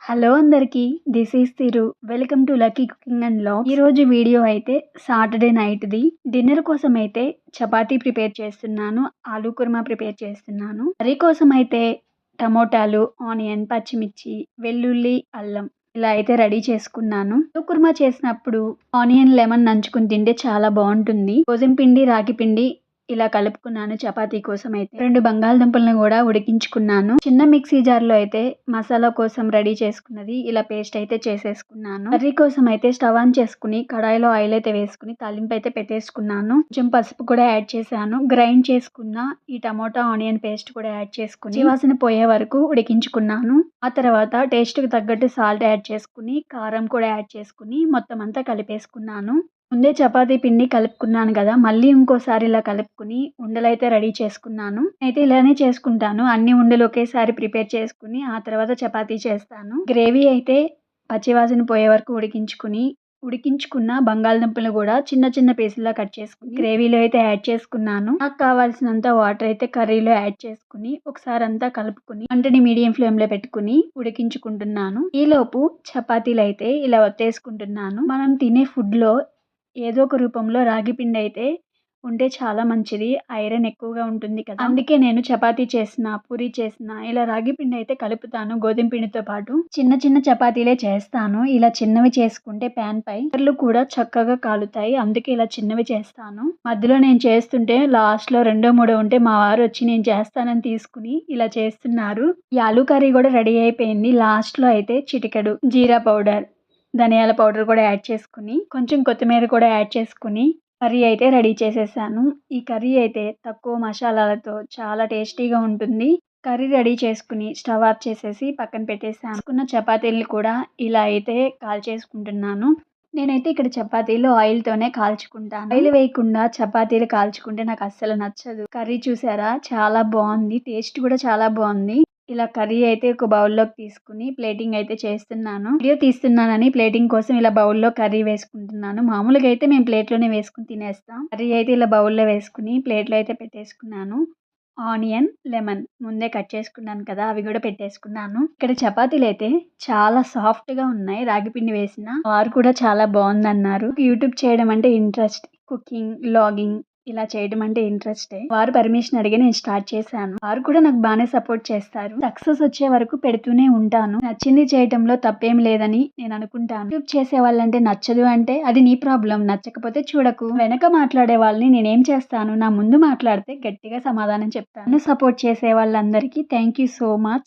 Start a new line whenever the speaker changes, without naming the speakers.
Hello అందరికీ. This is Thiru. Welcome to lucky cooking and vlogs. ఈరోజు video అయితే Saturday నైట్‌ది. డిన్నర్ కోసం అయితే చపాతీ ప్రిపేర్ చేస్తున్నాను. ఆలూ కుర్మా ప్రిపేర్ చేస్తున్నాను. కర్రీ కోసం అయితే టమోటాలు, ఆనియన్, పచ్చిమిర్చి, వెల్లుల్లి, అల్లం ఇలా అయితే రెడీ చేసుకున్నాను. ఆలూ కుర్మా చేసినప్పుడు ఆనియన్, లెమన్ నంచుకొని తింటే చాలా బావుంటుంది. గోధుమ పిండి, రాగి పిండి ఇలా కలుపుకున్నాను చపాతీ కోసం అయితే. 2 బంగాళదుంపలను కూడా ఉడికించుకున్నాను. చిన్న మిక్సీ జార్‌లో అయితే మసాలా కోసం రెడీ చేసుకున్నది ఇలా పేస్ట్ అయితే చేసేసుకున్నాను. కర్రీ కోసం అయితే స్టవ్ ఆన్ చేసుకుని కడాయిలో ఆయిల్ అయితే వేసుకుని తాలింపు అయితే పెట్టేసుకున్నాను. కొంచెం పసుపు కూడా యాడ్ చేశాను. గ్రైండ్ చేసుకున్న ఈ టమోటా, ఆనియన్ పేస్ట్ కూడా యాడ్ చేసుకుని వాసన పోయే వరకు ఉడికించుకున్నాను. ఆ తర్వాత టేస్ట్‌కి తగ్గట్టు సాల్ట్ యాడ్ చేసుకుని, కారం కూడా యాడ్ చేసుకుని మొత్తం అంతా కలిపేసుకున్నాను. ముందే చపాతీ పిండి కలుపుకున్నాను కదా! మళ్ళీ ఇంకోసారి ఇలా కలుపుకొని ఉండలైతే రెడీ చేసుకున్నాను. అయితే ఇలానే చేసుకుంటాను. అన్ని ఉండలు ఒకేసారి ప్రిపేర్ చేసుకొని ఆ తర్వాత చపాతీ చేస్తాను. గ్రేవీ అయితే పచ్చివాసన పోయే వరకు ఉడికించుకున్న బంగాళదుంపలు కూడా చిన్న చిన్న పీసుల్లా కట్ చేసుకుని గ్రేవీలో అయితే యాడ్ చేసుకున్నాను. నాకు కావాల్సినంత వాటర్ అయితే కర్రీలో యాడ్ చేసుకుని ఒకసారి అంతా కలుపుకొని మంటని మీడియం ఫ్లేమ్‌లో పెట్టుకుని ఉడికించుకుంటున్నాను. ఈలోపు చపాతీలు అయితే ఇలా ఒత్తేసుకుంటున్నాను. మనం తినే ఫుడ్‌లో ఏదో ఒక రూపంలో రాగి పిండి అయితే ఉంటే చాలా మంచిది. ఐరన్ ఎక్కువగా ఉంటుంది కదా! అందుకే నేను చపాతీ చేసినా, పూరి చేసినా ఇలా రాగి పిండి అయితే కలుపుతాను గోధుమ పిండితో పాటు. చిన్న చిన్న చపాతీలే చేస్తాను. ఇలా చిన్నవి చేసుకుంటే పాన్ పై కర్రలు కూడా చక్కగా కాలుతాయి. అందుకే ఇలా చిన్నవి చేస్తాను. మధ్యలో నేను చేస్తుంటే లాస్ట్‌లో రెండో మూడో ఉంటే మా వారు వచ్చి నేను చేస్తానని తీసుకుని ఇలా చేస్తున్నారు. ఈ ఆలూ కర్రీ కూడా రెడీ అయిపోయింది. లాస్ట్‌లో అయితే చిటికెడు జీరా పౌడర్, ధనియాల పౌడర్ కూడా యాడ్ చేసుకుని, కొంచెం కొత్తిమీర కూడా యాడ్ చేసుకుని కర్రీ అయితే రెడీ చేసేసాను. ఈ కర్రీ అయితే తక్కువ మసాలాలతో చాలా టేస్టీగా ఉంటుంది. కర్రీ రెడీ చేసుకుని స్టవ్ ఆఫ్ చేసేసి పక్కన పెట్టేసాను. చేసుకున్న చపాతీలను కూడా ఇలా అయితే కాల్చేసుకుంటున్నాను. నేనైతే ఇక్కడ చపాతీలు ఆయిల్‌తోనే కాల్చుకుంటాను. ఆయిల్ వేయకుండా చపాతీలు కాల్చుకుంటే నాకు అస్సలు నచ్చదు. కర్రీ చూసారా చాలా బావుంది. టేస్ట్ కూడా చాలా బావుంది. ఇలా కర్రీ అయితే ఒక బౌల్‌లోకి తీసుకుని ప్లేటింగ్ అయితే చేస్తున్నాను. వీడియో తీస్తున్నానని ప్లేటింగ్ కోసం ఇలా బౌల్‌లో కర్రీ వేసుకుంటున్నాను. మామూలుగా అయితే మేము ప్లేట్‌లోనే వేసుకొని తినేస్తాం. కర్రీ అయితే ఇలా బౌల్‌లో వేసుకుని ప్లేట్‌లో అయితే పెట్టేసుకున్నాను. ఆనియన్, లెమన్ ముందే కట్ చేసుకున్నాను కదా! అవి కూడా పెట్టేసుకున్నాను. ఇక్కడ చపాతీలైతే చాలా సాఫ్ట్‌గా ఉన్నాయి. రాగి పిండి వేసిన. వారు కూడా చాలా బావుందన్నారు. యూట్యూబ్ చేయడం అంటే ఇంట్రెస్ట్. కుకింగ్, వ్లాగింగ్ ఇలా చేయడం అంటే ఇంట్రెస్టే. వారు పర్మిషన్ అడిగి నేను స్టార్ట్ చేశాను. వారు కూడా నాకు బానే సపోర్ట్ చేస్తారు. సక్సెస్ వచ్చే వరకు పెడుతూనే ఉంటాను. నచ్చింది చేయటంలో తప్పేం లేదని నేను అనుకుంటాను. యూట్యూబ్ చేసే వాళ్ళంటే నచ్చదు అంటే అది నీ ప్రాబ్లం. నచ్చకపోతే చూడకు. వెనక మాట్లాడే వాళ్ళని నేనేం చేస్తాను? నా ముందు మాట్లాడితే గట్టిగా సమాధానం చెప్తాను. నన్ను సపోర్ట్ చేసే వాళ్ళందరికీ థ్యాంక్ యూ సో మచ్.